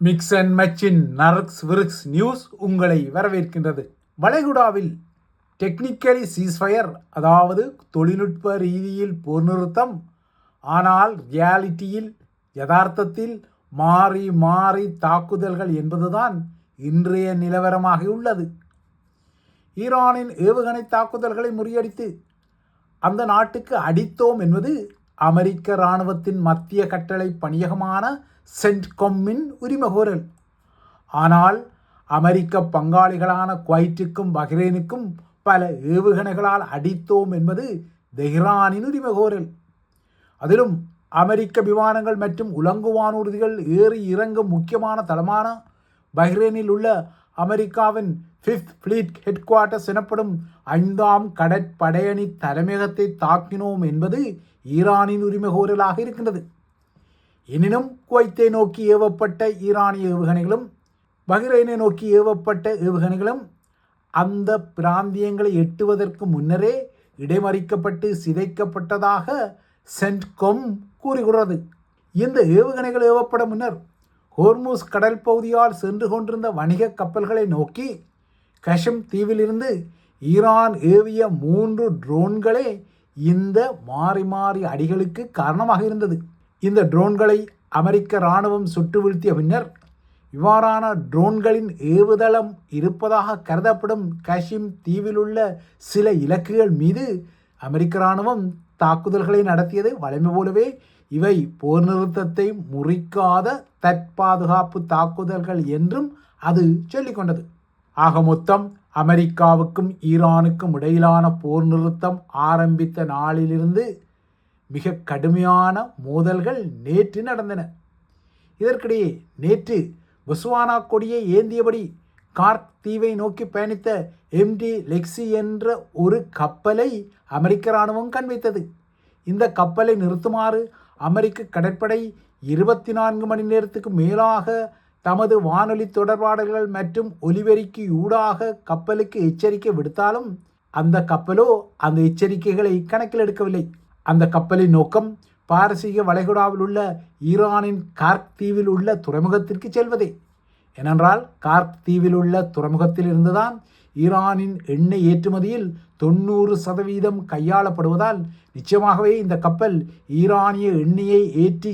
Mix and மச்சின் நர்க்ஸ் விர்க்ஸ் news உங்களை வரவேற்கின்றது. வளைகுடாவில் technically ceasefire, அதாவது தொழில்நுட்ப ரீதியில் போர் நிறுத்தம், ஆனால் ரியாலிட்டியில் யதார்த்தத்தில் மாறி மாறி தாக்குதல்கள் என்பதுதான் இன்றைய நிலவரமாக உள்ளது. ஈரானின் ஏவுகணை தாக்குதல்களை முறியடித்து அந்த நாட்டுக்கு அடித்தோம் என்பது அமெரிக்க இராணுவத்தின் மத்திய கட்டளை பணியகமான சென்ட்கொம்மின் உரிமைகோரல். ஆனால் அமெரிக்க பங்காளிகளான குவைட்டுக்கும் பஹ்ரைனுக்கும் பல ஏவுகணைகளால் அடித்தோம் என்பது தெஹ்ரானின் உரிமைகோரல். அதிலும் அமெரிக்க விமானங்கள் மற்றும் உலங்கு வானூர்திகள் ஏறி இறங்கும் முக்கியமான தளமான பஹ்ரைனில் உள்ள அமெரிக்காவின் 5th ஃப்ளீட் ஹெட் குவார்ட்டர்ஸ் எனப்படும் 5ஆம் கடற்படையணி தலைமையகத்தை தாக்கினோம் என்பது ஈரானின் உரிமைகோரலாக இருக்கின்றது. எனினும் குவைத்தை நோக்கி ஏவப்பட்ட ஈரானிய ஏவுகணைகளும் பஹ்ரைனை நோக்கி ஏவப்பட்ட ஏவுகணைகளும் அந்த பிராந்தியங்களை எட்டுவதற்கு முன்னரே இடைமறிக்கப்பட்டு சிதைக்கப்பட்டதாக சென்ட்கொம் கூறுகிறது. இந்த ஏவுகணைகள் ஏவப்பட முன்னர் ஹோர்முஸ் கடல் பகுதியால் சென்று கொண்டிருந்த வணிக கப்பல்களை நோக்கி கஷம் தீவிலிருந்து ஈரான் ஏவிய 3 ட்ரோன்களே இந்த மாறி மாறி அடிகளுக்கு காரணமாக இருந்தது. இந்த ட்ரோன்களை அமெரிக்க இராணுவம் சுட்டு வீழ்த்திய பின்னர் இவ்வாறான ட்ரோன்களின் ஏவுதளம் இருப்பதாக கருதப்படும் கஷிம் தீவில் உள்ள சில இலக்குகள் மீது அமெரிக்க இராணுவம் தாக்குதல்களை நடத்தியது வழமை போலவே இவை போர் நிறுத்தத்தை முறிக்காத தற்பாதுகாப்பு தாக்குதல்கள் என்றும் அது சொல்லிக்கொண்டது. ஆக மொத்தம் அமெரிக்காவுக்கும் ஈரானுக்கும் இடையிலான போர் நிறுத்தம் ஆரம்பித்த நாளிலிருந்து மிக கடுமையான மோதல்கள் நேற்று நடந்தன. இதற்கிடையே நேற்று பொஸ்வானா கொடியை ஏந்தியபடி கார்க் தீவை நோக்கி பயணித்த MT லெக்ஸி என்ற ஒரு கப்பலை அமெரிக்க இராணுவம் கண்வைத்தது. இந்த கப்பலை நிறுத்துமாறு அமெரிக்க கடற்படை 24 மணி நேரத்துக்கு மேலாக தமது வானொலி தொடர்பாடல்கள் மற்றும் ஒலிபெருக்கி ஊடாக கப்பலுக்கு எச்சரிக்கை விடுத்தாலும் அந்த கப்பலோ அந்த எச்சரிக்கைகளை கணக்கில் எடுக்கவில்லை. அந்த கப்பலின் நோக்கம் பாரசீக வளைகுடாவில் உள்ள ஈரானின் கார்க் தீவில் உள்ள துறைமுகத்திற்கு செல்வதே. ஏனென்றால் கார்க் தீவில் உள்ள துறைமுகத்தில் இருந்துதான் ஈரானின் எண்ணெய் ஏற்றுமதியில் 90% கையாளப்படுவதால் நிச்சயமாகவே இந்த கப்பல் ஈரானிய எண்ணெயை ஏற்றி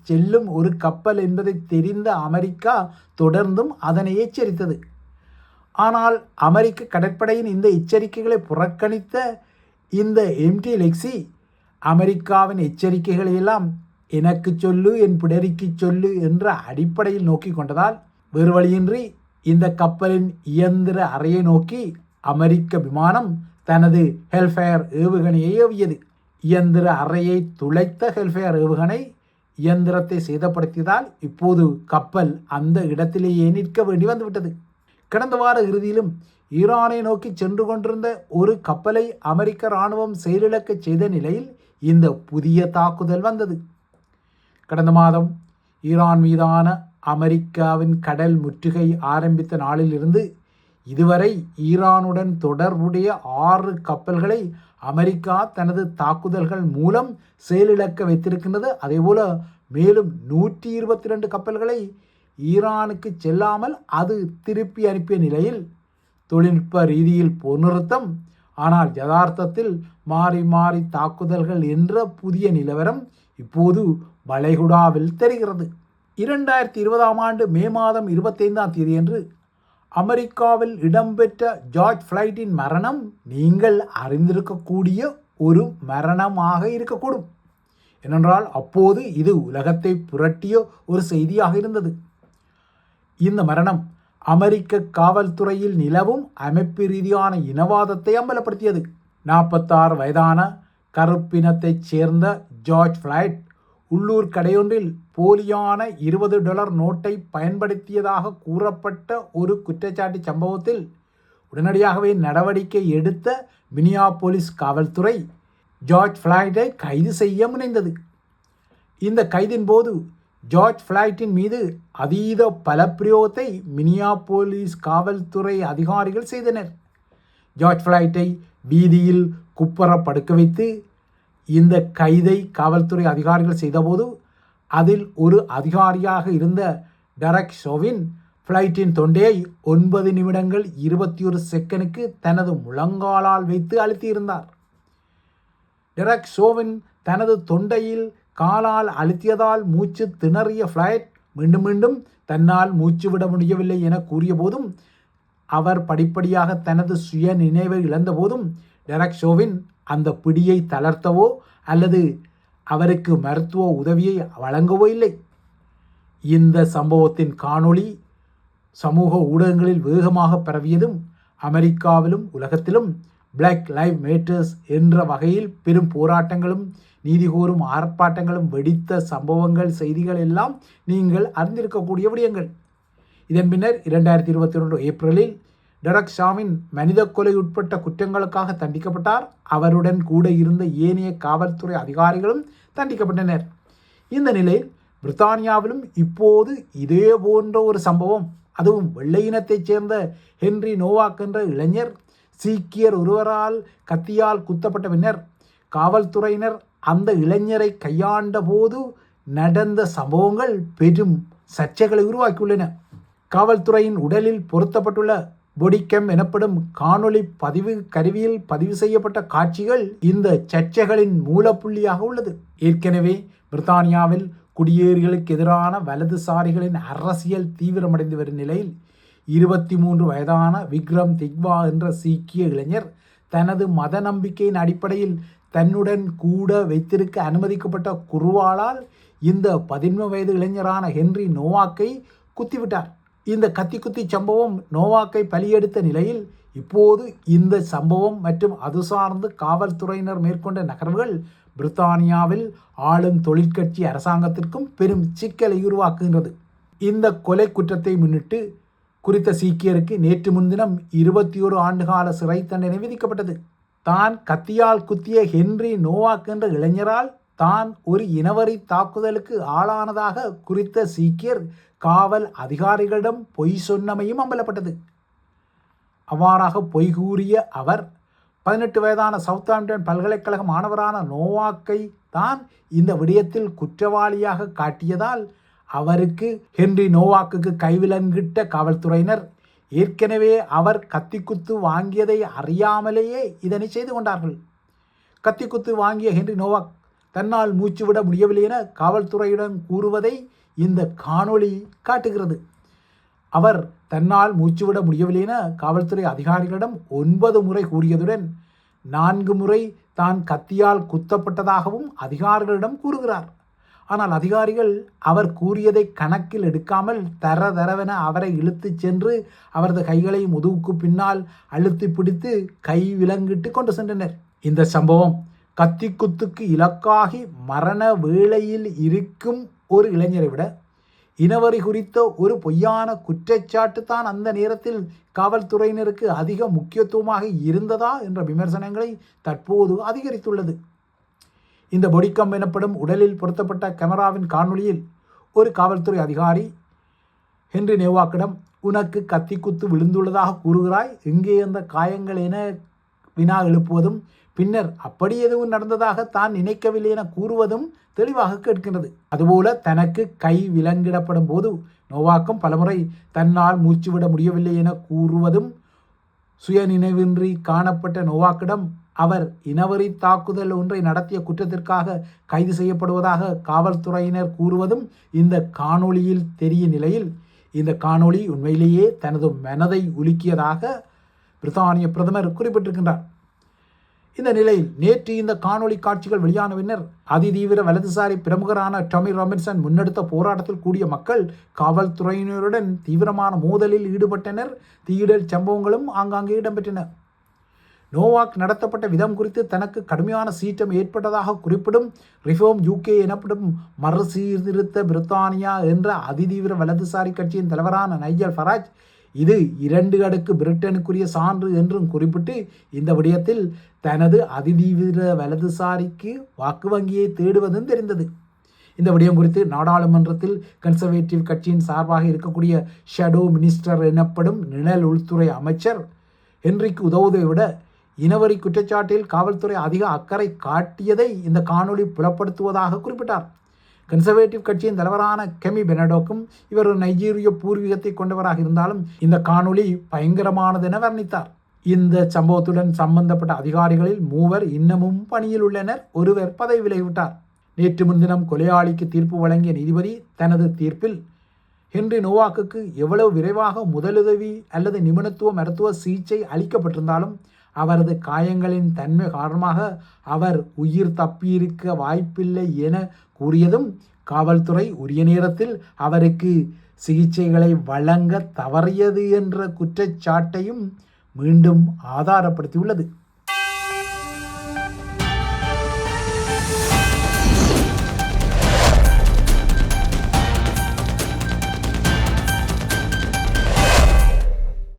செல்லும் ஒரு கப்பல் என்பதை தெரிந்த அமெரிக்கா தொடர்ந்தும் அதனை எச்சரித்தது. ஆனால் அமெரிக்க கடற்படையின் இந்த எச்சரிக்கைகளை புறக்கணித்த இந்த MT லெக்ஸி அமெரிக்காவின் எச்சரிக்கைகளை எல்லாம் எனக்கு சொல்லு, என் பிடரிக்கு சொல்லு என்ற அடிப்படையில் நோக்கி கொண்டதால் வேறு வழியின்றி இந்த கப்பலின் இயந்திர அறையை நோக்கி அமெரிக்க விமானம் தனது ஹெல்ஃபயர் ஏவுகணையை ஏவியது. இயந்திர அறையை துளைத்த ஹெல்ஃபயர் ஏவுகணை இயந்திரத்தை சேதப்படுத்தியதால் இப்போது கப்பல் அந்த இடத்திலேயே நிற்க வேண்டி வந்துவிட்டது. கடந்த வார இறுதியிலும் ஈரானை நோக்கி சென்று கொண்டிருந்த ஒரு கப்பலை அமெரிக்க இராணுவம் செயலிழக்க செய்த நிலையில் இந்த புதிய தாக்குதல் வந்தது. கடந்த மாதம் ஈரான் மீதான அமெரிக்காவின் கடல் முற்றுகை ஆரம்பித்த நாளிலிருந்து இதுவரை ஈரானுடன் தொடர்புடைய 6 கப்பல்களை அமெரிக்கா தனது தாக்குதல்கள் மூலம் செயலிழக்க வைத்திருக்கின்றது. அதேபோல மேலும் 122 கப்பல்களை ஈரானுக்கு செல்லாமல் அது திருப்பி அனுப்பிய நிலையில் தொழில்நுட்ப ரீதியில் போர் நிறுத்தம், ஆனால் யதார்த்தத்தில் மாறி மாறி தாக்குதல்கள் என்ற புதிய நிலவரம் இப்போது வளைகுடாவில் தெரிகிறது. 2020ஆம் ஆண்டு மே மாதம் 25ஆம் தேதியன்று அமெரிக்காவில் இடம்பெற்ற ஜார்ஜ் ஃப்ளாய்டின் மரணம் நீங்கள் அறிந்திருக்கக்கூடிய ஒரு மரணமாக இருக்கக்கூடும். ஏனென்றால் அப்போது இது உலகத்தை புரட்டிய ஒரு செய்தியாக இருந்தது. இந்த மரணம் அமெரிக்க காவல்துறையில் நிலவும் அமைப்பு ரீதியான இனவாதத்தை அம்பலப்படுத்தியது. 46 வயதான கருப்பினத்தைச் சேர்ந்த ஜார்ஜ் ஃப்ளாய்ட் உள்ளூர் கடையொன்றில் போலியான $20 நோட்டை பயன்படுத்தியதாக கூறப்பட்ட ஒரு குற்றச்சாட்டு சம்பவத்தில் உடனடியாகவே நடவடிக்கை எடுத்த மினியாபோலிஸ் காவல்துறை ஜார்ஜ் ஃப்ளாய்டை கைது செய்ய முனைந்தது. இந்த கைதின் போது ஜார்ஜ் ஃப்ளாய்டின் மீது அதீத பலப்பிரயோகத்தை மினியாபோலிஸ் காவல்துறை அதிகாரிகள் செய்தனர். ஜார்ஜ் ஃப்ளாய்டை வீதியில் குப்புற படுக்க வைத்து இந்த கைதை காவல்துறை அதிகாரிகள் செய்தபோது அதில் ஒரு அதிகாரியாக இருந்த டெரக் ஷோவின் ஃப்ளைட்டின் தொண்டையை 9 நிமிடங்கள் 21 செகண்டுக்கு தனது முழங்காலால் வைத்து அழுத்தியிருந்தார். டெரக் ஷோவின் தனது தொண்டையில் காலால் அழுத்தியதால் மூச்சு திணறிய ஃப்ளைட் மீண்டும் மீண்டும் தன்னால் மூச்சு விட முடியவில்லை என கூறிய போதும், அவர் படிப்படியாக தனது சுய நினைவை இழந்த போதும் டெரக் ஷோவின் அந்த பிடியை தளர்த்தவோ அல்லது அவருக்கு மருத்துவ உதவியை வழங்கவோ இல்லை. இந்த சம்பவத்தின் காணொளி சமூக ஊடகங்களில் வேகமாக பரவியதும் அமெரிக்காவிலும் உலகத்திலும் பிளாக் லைவ் மேட்டர்ஸ் என்ற வகையில் பெரும் போராட்டங்களும் நீதிகோரும் ஆர்ப்பாட்டங்களும் வெடித்த சம்பவங்கள் செய்திகள் எல்லாம் நீங்கள் அறிந்திருக்கக்கூடிய விடயங்கள். இதன் பின்னர் 2021 ஏப்ரலில் டெரக் ஷாவின் மனித கொலை உட்பட்ட குற்றங்களுக்காக தண்டிக்கப்பட்டார். அவருடன் கூட இருந்த ஏனைய காவல்துறை அதிகாரிகளும் தண்டிக்கப்பட்டனர். இந்த நிலையில் பிரித்தானியாவிலும் இப்போது இதே போன்ற ஒரு சம்பவம், அதுவும் வெள்ளை இனத்தைச் சேர்ந்த ஹென்றி நோவாக் என்ற இளைஞர் சீக்கியர் ஒருவரால் கத்தியால் குத்தப்பட்ட பின்னர் காவல்துறையினர் அந்த இளைஞரை கையாண்ட போது நடந்த சம்பவங்கள் பெரும் சர்ச்சைகளை உருவாக்கியுள்ளன. காவல்துறையின் உடலில் பொருத்தப்பட்டுள்ள பொடிகேம் எனப்படும் காணொளி பதிவு கருவியில் பதிவு செய்யப்பட்ட காட்சிகள் இந்த சர்ச்சைகளின் மூலப்புள்ளியாக உள்ளது. ஏற்கனவே பிரித்தானியாவில் குடியேறிகளுக்கு எதிரான வலதுசாரிகளின் அரசியல் தீவிரமடைந்து வரும் நிலையில் 23 வயதான விக்ரம் திக்வா என்ற சீக்கிய இளைஞர் தனது மத நம்பிக்கையின் அடிப்படையில் தன்னுடன் கூட வைத்திருக்க அனுமதிக்கப்பட்ட குருவாளால் இந்த 11 வயது இளைஞரான ஹென்றி நோவாக்கை குத்திவிட்டார். இந்த கத்தி சம்பவம் நோவாக்கை பலியெடுத்த நிலையில் இப்போது இந்த சம்பவம் மற்றும் அது சார்ந்து காவல்துறையினர் மேற்கொண்ட நகர்வுகள் பிரித்தானியாவில் ஆளும் தொழிற்கட்சி அரசாங்கத்திற்கும் பெரும் சிக்கலை உருவாக்குகின்றது. இந்த கொலை குற்றத்தை முன்னிட்டு குறித்த சீக்கியருக்கு நேற்று முன்தினம் 21 ஆண்டுகால சிறை தண்டனை விதிக்கப்பட்டது. தான் கத்தியால் குத்திய ஹென்றி நோவாக் என்ற இளைஞரால் தான் ஒரு இனவரி தாக்குதலுக்கு ஆளானதாக குறித்த சீக்கியர் காவல் அதிகாரிகளிடம் பொய் சொன்னமையும் அம்பலப்பட்டது. அவ்வாறாக பொய் கூறிய அவர் 18 வயதான சவுத்தாம்ப்டன் பல்கலைக்கழக மாணவரான நோவாக்கை தான் இந்த விடயத்தில் குற்றவாளியாக காட்டியதால் அவருக்கு ஹென்றி நோவாக்கு கைவிலங்கிட்ட காவல்துறையினர் ஏற்கனவே அவர் கத்திக்குத்து வாங்கியதை அறியாமலேயே இதனை செய்து கொண்டார்கள். கத்திக்குத்து வாங்கிய ஹென்றி நோவாக் தன்னால் மூச்சு விட முடியவில்லை என காவல்துறையிடம் கூறுவதை இந்த காணொளி காட்டுகிறது. அவர் தன்னால் மூச்சுவிட முடியவில்லை என காவல்துறை அதிகாரிகளிடம் 9 முறை கூறியதுடன் 4 முறை தான் கத்தியால் குத்தப்பட்டதாகவும் அதிகாரிகளிடம் கூறுகிறார். ஆனால் அதிகாரிகள் அவர் கூறியதை கணக்கில் எடுக்காமல் தரவென அவரை இழுத்துச் சென்று அவரது கைகளை முதுகுக்கு பின்னால் அழுத்தி பிடித்து கை விலங்கிட்டு கொண்டு சென்றனர். இந்த சம்பவம் கத்திக்குத்துக்கு இலக்காகி மரண வேளையில் இருக்கும் ஒரு இளைஞரை விட இனவரி குறித்த ஒரு பொய்யான குற்றச்சாட்டு தான் அந்த நேரத்தில் காவல்துறையினருக்கு அதிக முக்கியத்துவமாக இருந்ததா என்ற விமர்சனங்களை தற்போது அதிகரித்துள்ளது. இந்த பொடிகம் எனப்படும் உடலில் பொருத்தப்பட்ட கேமராவின் காணொளியில் ஒரு காவல்துறை அதிகாரி ஹென்றி நோவாக்கிடம் உனக்கு கத்தி குத்து விழுந்துள்ளதாக கூறுகிறாய், எங்கே அந்த காயங்கள் என வினா எழுப்புவதும் பின்னர் அப்படி எதுவும் நடந்ததாக தான் நினைக்கவில்லை என கூறுவதும் தெளிவாக கேட்கின்றது. அதுபோல தனக்கு கை விலங்கிடப்படும் போது நோவாக்கும் பலமுறை தன்னால் மூச்சுவிட முடியவில்லை என கூறுவதும் சுயநினைவின்றி காணப்பட்ட நோவாக்கிடம் அவர் இனவரி தாக்குதல் ஒன்றை நடத்திய குற்றத்திற்காக கைது செய்யப்படுவதாக காவல்துறையினர் கூறுவதும் இந்த காணொளியில் தெரியும் நிலையில் இந்த காணொளி உண்மையிலேயே தனது மனதை உலுக்கியதாக பிரித்தானிய பிரதமர் குறிப்பிட்டிருக்கின்றார். இந்த நிலையில் நேற்று இந்த காணொளி காட்சிகள் வெளியான பின்னர் அதிதீவிர வலதுசாரி பிரமுகரான டொமி ராபின்சன் முன்னெடுத்த போராட்டத்தில் கூடிய மக்கள் காவல்துறையினருடன் தீவிரமான மோதலில் ஈடுபட்டனர். தீயிடல் சம்பவங்களும் ஆங்காங்கே இடம்பெற்றன. நோவாக் நடத்தப்பட்ட விதம் குறித்து தனக்கு கடுமையான சீற்றம் ஏற்பட்டதாக குறிப்பிடும் ரிஃபார்ம் யூகே எனப்படும் மறுசீர்திருத்த பிரித்தானியா என்ற அதிதீவிர வலதுசாரி கட்சியின் தலைவரான நைஜல் ஃபராஜ் இது 2 அடுக்கு பிரிட்டனுக்குரிய சான்று என்றும் குறிப்பிட்டு இந்த விடயத்தில் தனது அதிதீவிர வலதுசாரிக்கு வாக்கு வங்கியை தேடுவதும் தெரிந்தது. இந்த விடயம் குறித்து நாடாளுமன்றத்தில் கன்சர்வேட்டிவ் கட்சியின் சார்பாக இருக்கக்கூடிய ஷேடோ மினிஸ்டர் எனப்படும் நிழல் உள்துறை அமைச்சர் ஹென்ரிக்கு உதவுவதை விட இனவரி குற்றச்சாட்டில் காவல்துறை அதிக அக்கறை காட்டியதை இந்த காணொளி புலப்படுத்துவதாக குறிப்பிட்டார். கன்சர்வேட்டிவ் கட்சியின் தலைவரான கெமி பெனடோக்கும் இவர் ஒரு நைஜீரிய பூர்வீகத்தை கொண்டவராக இருந்தாலும் இந்த காணொளி பயங்கரமானது என வர்ணித்தார். இந்த சம்பவத்துடன் சம்பந்தப்பட்ட அதிகாரிகளில் 3 இன்னமும் பணியில் உள்ளனர். ஒருவர் பதவி விலகிவிட்டார். நேற்று முன்தினம் கொலையாளிக்கு தீர்ப்பு வழங்கிய நீதிபதி தனது தீர்ப்பில் ஹென்றி நோவாக்கு எவ்வளவு விரைவாக முதலுதவி அல்லது நிபுணத்துவ மருத்துவ சிகிச்சை அளிக்கப்பட்டிருந்தாலும் அவரது காயங்களின் தன்மை காரணமாக அவர் உயிர் தப்பியிருக்க வாய்ப்பில்லை என கூறியதும் காவல்துறை உரிய நேரத்தில் அவருக்கு சிகிச்சைகளை வழங்க தவறியது என்ற குற்றச்சாட்டையும் மீண்டும் ஆதாரப்படுத்தியுள்ளது.